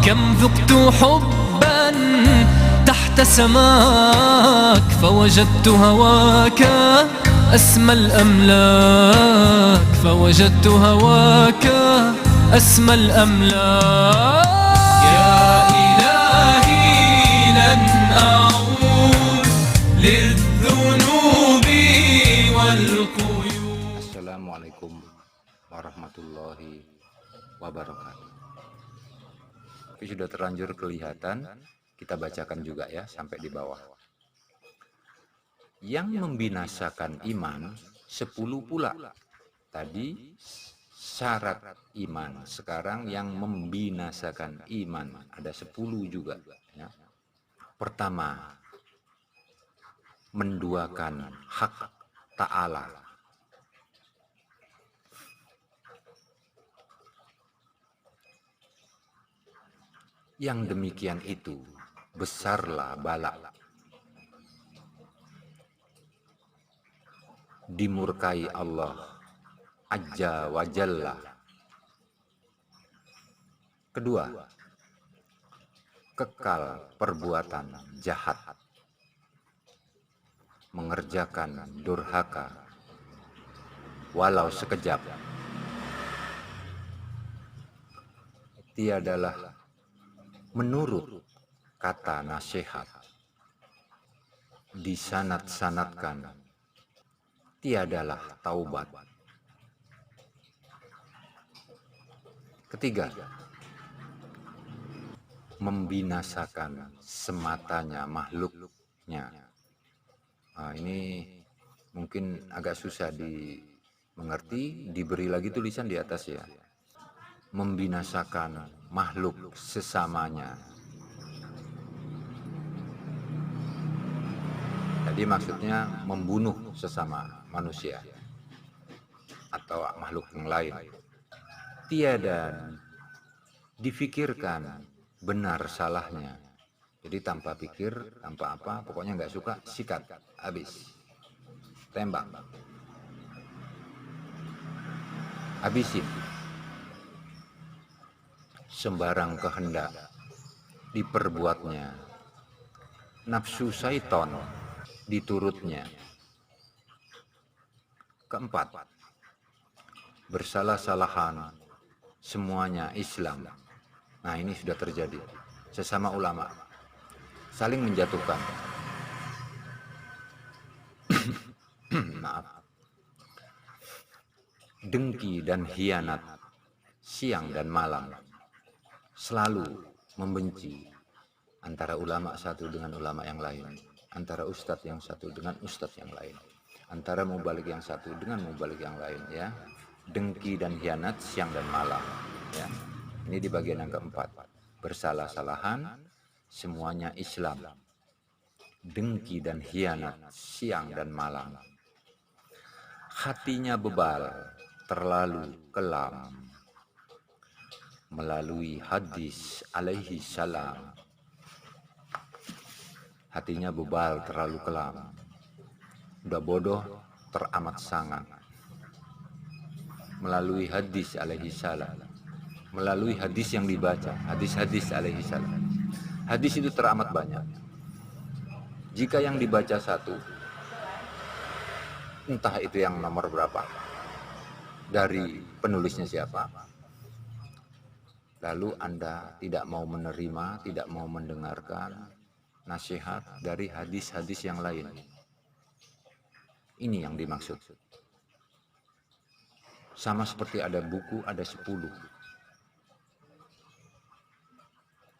كم ذقت حبا تحت سماك فوجدت هواك أسمى الأملاك فوجدت هواك أسمى الأملاك يا إلهي لن أعود للذنوب والقيود. Assalamualaikum warahmatullahi wabarakatuh. Tapi sudah terlanjur kelihatan, kita bacakan juga ya sampai di bawah. Yang membinasakan iman 10 pula. Tadi syarat iman, sekarang yang membinasakan iman ada 10 juga ya. Pertama, menduakan hak Ta'ala. Yang demikian itu besarlah bala, dimurkai Allah Azza wa Jalla. Kedua, kekal perbuatan jahat, mengerjakan durhaka walau sekejap. Tiadalah menurut kata nasihat, disanad-sanadkan, tiadalah taubat. Ketiga, membinasakan sematanya makhluknya. Nah, ini mungkin agak susah dimengerti, diberi lagi tulisan di atas ya. Membinasakan makhluk sesamanya. Jadi maksudnya membunuh sesama manusia atau makhluk yang lain. Tiada difikirkan benar salahnya. Jadi tanpa pikir, tanpa apa, pokoknya nggak suka, sikat, habis, tembak, habisin. Sembarang kehendak diperbuatnya, nafsu syaiton diturutnya. Keempat, bersalah-salahan semuanya Islam. Nah, ini sudah terjadi. Sesama ulama saling menjatuhkan. Maaf. Dengki dan khianat siang dan malam. Selalu membenci antara ulama satu dengan ulama yang lain, antara ustadz yang satu dengan ustadz yang lain, antara mubalik yang satu dengan mubalik yang lain ya. Dengki dan khianat siang dan malam ya. Ini di bagian yang keempat. Bersalah-salahan semuanya Islam. Dengki dan khianat siang dan malam. Hatinya bebal, terlalu kelam. Melalui hadis alaihi salam, hatinya bebal terlalu kelam, udah bodoh teramat sangat. Melalui hadis alaihi salam, melalui hadis yang dibaca, hadis-hadis alaihi salam. Hadis itu teramat banyak. Jika yang dibaca satu, entah itu yang nomor berapa, dari penulisnya siapa, lalu Anda tidak mau menerima, tidak mau mendengarkan nasihat dari hadis-hadis yang lain. Ini yang dimaksud. Sama seperti ada buku, ada 10.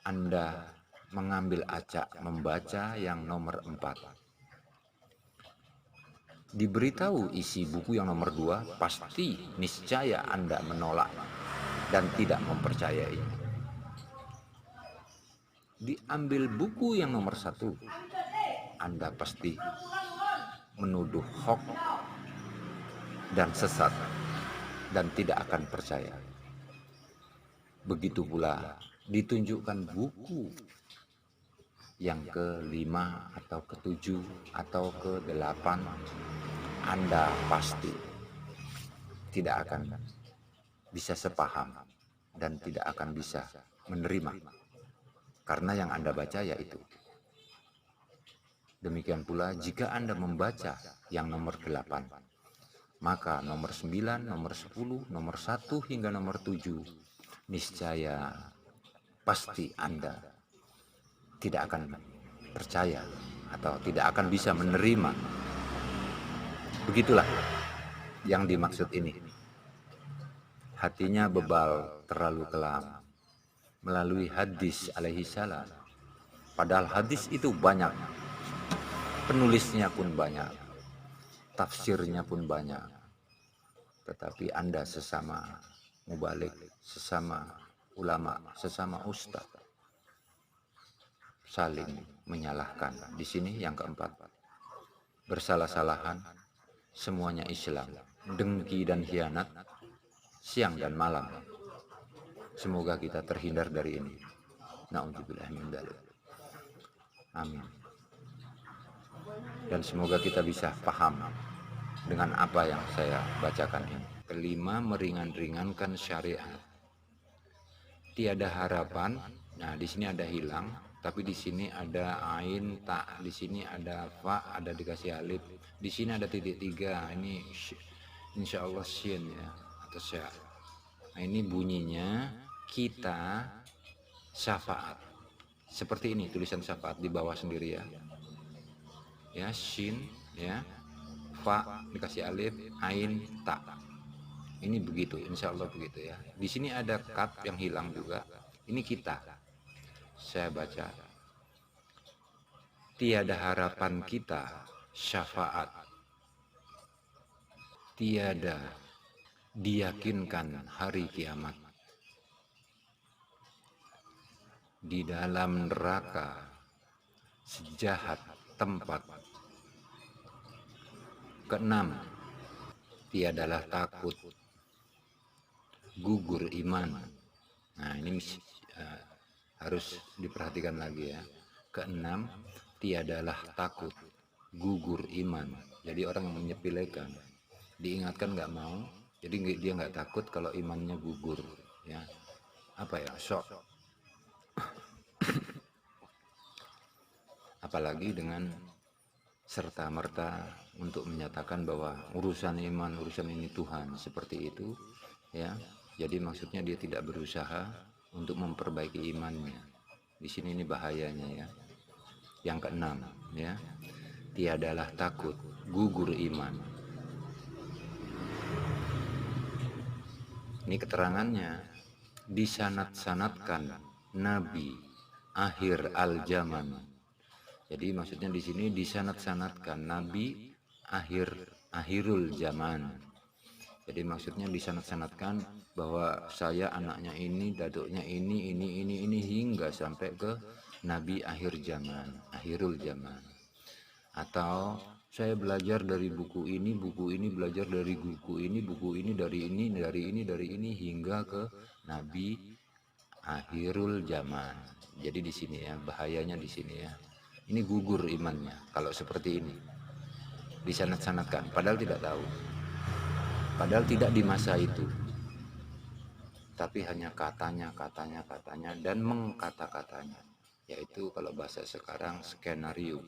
Anda mengambil acak, membaca yang nomor 4. Diberitahu isi buku yang nomor 2, pasti niscaya Anda menolak dan tidak mempercayai. Diambil buku yang nomor 1, Anda pasti menuduh hoax dan sesat dan tidak akan percaya. Begitu pula ditunjukkan buku yang ke-5 atau ke-7 atau ke-8, Anda pasti tidak akan bisa sepaham dan tidak akan bisa menerima karena yang Anda baca yaitu. Demikian pula jika Anda membaca yang nomor 8, maka nomor 9, nomor 10, nomor 1 hingga nomor 7, niscaya pasti Anda tidak akan percaya atau tidak akan bisa menerima. Begitulah yang dimaksud ini. Hatinya bebal terlalu kelam melalui hadis alaihi salam. Padahal hadis itu banyak, penulisnya pun banyak, tafsirnya pun banyak. Tetapi Anda sesama mubalik, sesama ulama, sesama ustaz, saling menyalahkan. Di sini yang keempat, bersalah-salahan, semuanya Islam, dengki dan khianat, siang dan malam. Semoga kita terhindar dari ini. Na'udzubillah min dzalik. Amin. Dan semoga kita bisa paham dengan apa yang saya bacakan ini. Kelima, meringan-ringankan syariat. Tiada harapan. Nah, di sini ada hilang, tapi di sini ada ain, tak, di sini ada fa, ada dikasih alif. Di sini ada titik 3. Ini insya Allah syin ya, atau sya. Nah, ini bunyinya kita syafaat. Seperti ini tulisan syafaat di bawah sendiri ya. Ya, shin ya, fa dikasih alif, ain, ta. Ini begitu, insya Allah begitu ya. Di sini ada kaf yang hilang juga. Ini kita. Saya baca. Tiada harapan kita syafaat. Tiada diyakinkan hari kiamat. Di dalam neraka sejahat tempat. Keenam, tiadalah takut, gugur iman. Nah, ini harus diperhatikan lagi ya. Keenam, tiadalah takut, gugur iman. Jadi orang yang menyepelekan, diingatkan nggak mau, jadi dia nggak takut kalau imannya gugur ya. Apa ya, shock. Apalagi dengan serta-merta untuk menyatakan bahwa urusan iman, urusan ini Tuhan, seperti itu ya. Jadi maksudnya dia tidak berusaha untuk memperbaiki imannya. Di sini ini bahayanya ya. Yang keenam ya, tiadalah takut, gugur iman. Ini keterangannya, disanad-sanadkan Nabi akhir al-zaman. Jadi maksudnya di sini disanad-sanadkan Nabi akhirul zaman. Jadi maksudnya disanad-sanadkan bahwa saya anaknya ini, daduknya ini hingga sampai ke Nabi akhir zaman, akhirul zaman. Atau saya belajar dari buku ini belajar dari buku ini dari ini hingga ke Nabi akhirul zaman. Jadi di sini ya, bahayanya di sini ya. Ini gugur imannya kalau seperti ini. Disanad-sanadkan padahal tidak tahu. Padahal tidak di masa itu. Tapi hanya katanya dan mengkata-katanya. Yaitu kalau bahasa sekarang skenario.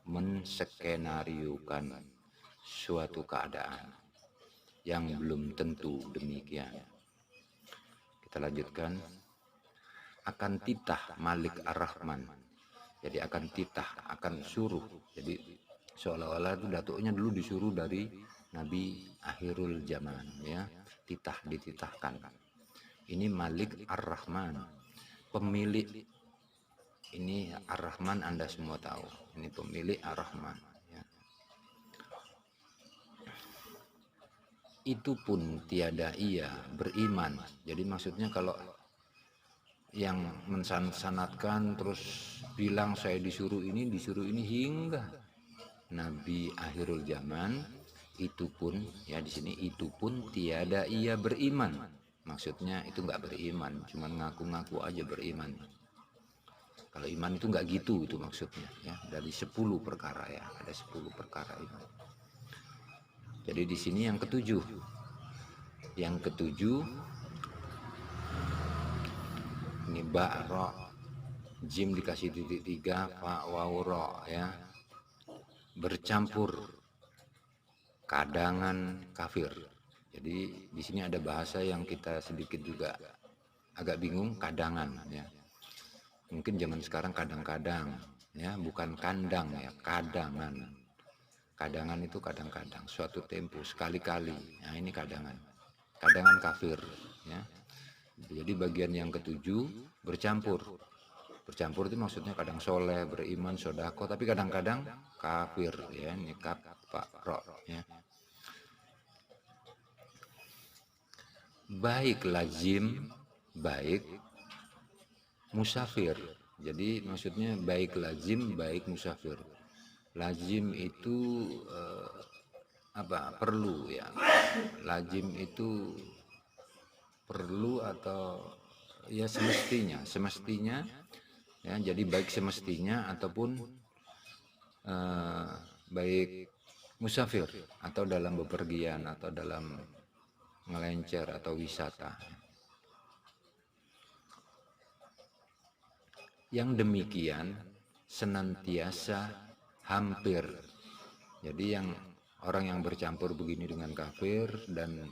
Menskenariokan suatu keadaan yang belum tentu demikian. Kita lanjutkan. Akan titah Malik Ar-Rahman. Jadi akan titah, akan suruh. Jadi seolah-olah itu datuknya dulu disuruh dari Nabi akhirul zaman ya. Titah, dititahkan. Ini Malik Ar-Rahman, pemilik. Ini Ar-Rahman Anda semua tahu. Ini pemilik Ar-Rahman ya. Itu pun tiada ia beriman. Jadi maksudnya kalau yang mensanadkan terus bilang saya disuruh ini hingga Nabi akhirul zaman, itu pun ya di sini itu pun tiada ia beriman. Maksudnya itu nggak beriman, cuman ngaku-ngaku aja beriman. Kalau iman itu nggak gitu itu maksudnya ya. Dari 10 perkara ya, ada 10 perkara itu. Jadi di sini yang ketujuh. Yang ketujuh ini ba'ra. jim dikasih titik 3, fa, waw, ro, ya. Bercampur kadangan kafir. Jadi di sini ada bahasa yang kita sedikit juga agak bingung, kadangan, ya. Mungkin zaman sekarang kadang-kadang, ya, bukan kandang, ya, kadangan. Kadangan itu kadang-kadang, suatu tempo, sekali-kali. Nah, ini kadangan. Kadangan kafir, ya. Jadi bagian yang ketujuh bercampur. Bercampur itu maksudnya kadang soleh, beriman, sodako, tapi kadang-kadang kafir, ya. Ini kaf, fa, ro, ya. Baik lazim, baik musafir. Jadi maksudnya baik lazim, baik musafir. Lazim itu perlu, ya. Lazim itu perlu atau ya semestinya, ya. Jadi baik semestinya ataupun baik musafir atau dalam bepergian atau dalam ngelencer atau wisata. Yang demikian senantiasa hampir. Jadi yang orang yang bercampur begini dengan kafir dan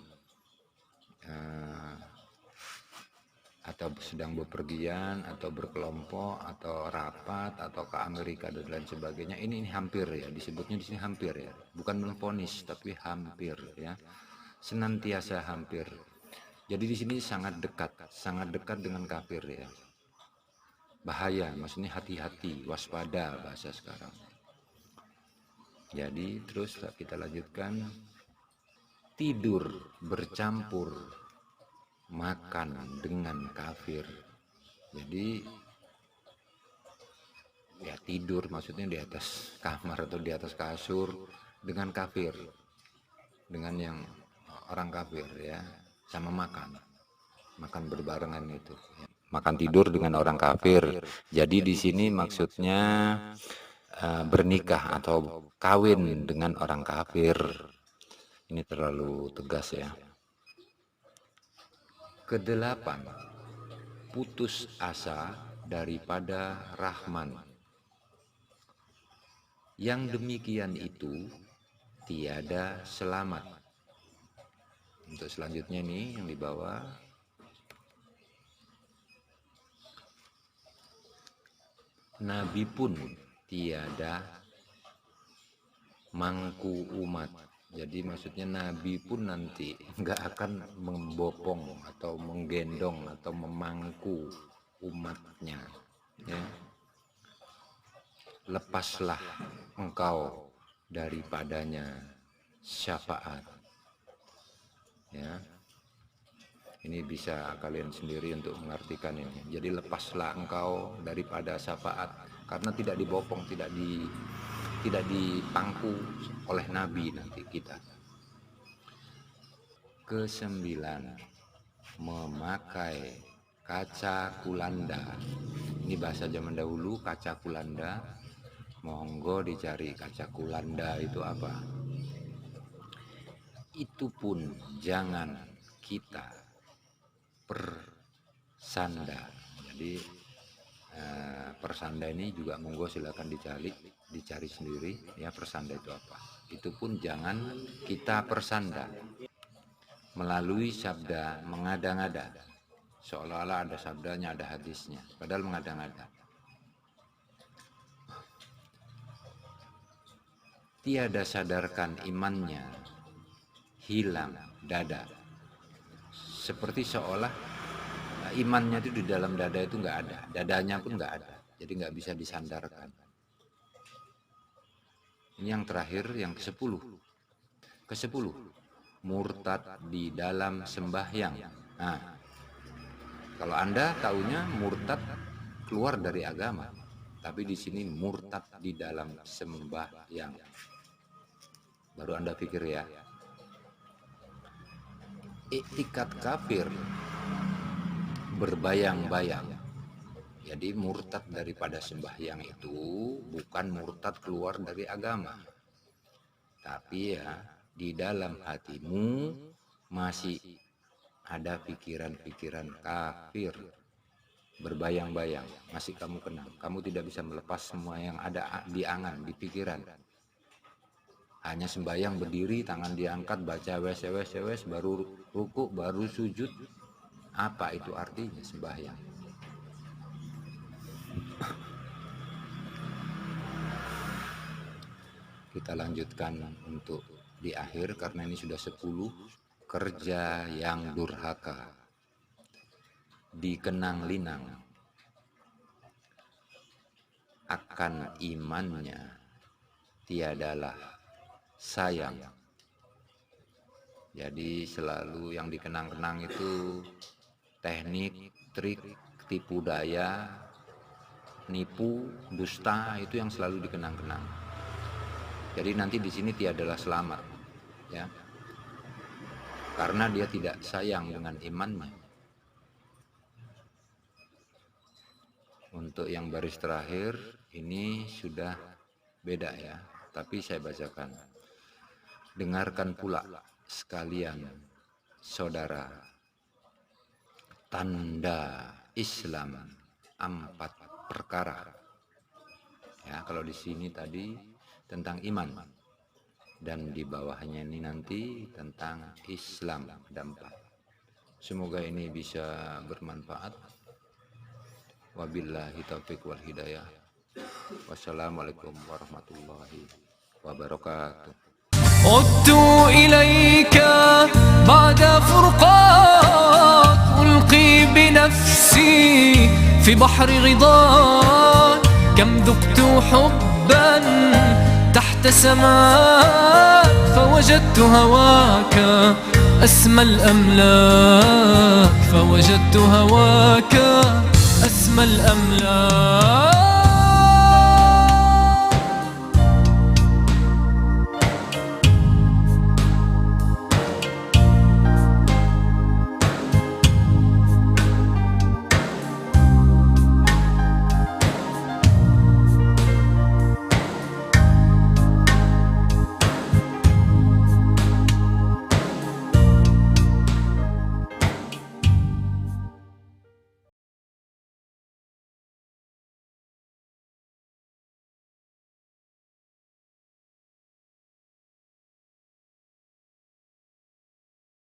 atau sedang bepergian atau berkelompok atau rapat atau ke Amerika dan lain sebagainya, ini hampir, ya, disebutnya di sini hampir, ya, bukan memvonis tapi hampir, ya, senantiasa hampir. Jadi di sini sangat dekat dengan kafir, ya. Bahaya, maksudnya hati-hati, waspada bahasa sekarang. Jadi terus kita lanjutkan, tidur bercampur makan dengan kafir. Jadi ya tidur maksudnya di atas kamar atau di atas kasur dengan kafir, dengan yang orang kafir, ya, sama makan berbarengan itu, ya. Makan tidur dengan orang kafir. Jadi di sini maksudnya bernikah atau kawin dengan orang kafir. Ini terlalu tegas, ya. Kedelapan, putus asa daripada Rahman. Yang demikian itu tiada selamat. Untuk selanjutnya nih yang di bawah, Nabi pun tiada mangku umat. Jadi maksudnya Nabi pun nanti nggak akan membopong atau menggendong atau memangku umatnya, ya. Lepaslah engkau daripadanya syafaat, ya. Ini bisa kalian sendiri untuk mengartikan ini. Jadi lepaslah engkau daripada syafaat, karena tidak dibopong, tidak dipangku oleh Nabi nanti kita. Kesembilan, memakai kaca kulanda. Ini bahasa zaman dahulu, kaca kulanda. Monggo dicari kaca kulanda itu apa. Itu pun jangan kita persanda. Jadi persanda ini juga monggo silakan dicari sendiri, ya, persanda itu apa. Itu pun jangan kita persanda melalui sabda mengada-ngada, seolah-olah ada sabdanya, ada hadisnya, padahal mengada-ngada. Tiada sadarkan imannya, hilang dada. Seperti seolah imannya itu di dalam dada itu nggak ada, dadanya pun nggak ada, jadi nggak bisa disandarkan. Ini yang terakhir, yang ke-10. Ke-10, murtad di dalam sembahyang. Nah, kalau Anda taunya murtad keluar dari agama, tapi di sini murtad di dalam sembahyang. Baru Anda pikir, ya. Iktikad kafir berbayang-bayang. Jadi murtad daripada sembahyang itu bukan murtad keluar dari agama, tapi ya di dalam hatimu masih ada pikiran-pikiran kafir. berbayang-bayang, masih kamu kenang. Kamu tidak bisa melepas semua yang ada di angan, di pikiran. Hanya sembahyang berdiri, tangan diangkat, baca wes, baru ruku, baru sujud. Apa itu artinya sembahyang? Kita lanjutkan untuk di akhir karena ini sudah 10. Kerja yang durhaka dikenang linang akan imannya tiadalah sayang. Jadi selalu yang dikenang-kenang itu teknik, trik, tipu daya, nipu, dusta, itu yang selalu dikenang-kenang. Jadi nanti di sini tiadalah selamat, ya, karena dia tidak sayang dengan imannya. Untuk yang baris terakhir ini sudah beda ya, tapi saya bacakan. Dengarkan pula sekalian saudara, tanda Islam 4 perkara. Ya, kalau di sini tadi tentang iman, dan di bawahnya ini nanti tentang Islam ada 4. Semoga ini bisa bermanfaat. Wabillahi taufiq wal hidayah. Wassalamualaikum warahmatullahi wabarakatuh. عدت إليك بعد فرقات ألقي بنفسي في بحر رضاك كم ذقت حبا تحت سماك فوجدت هواك أسمى الأملاك فوجدت هواك أسمى الأملاك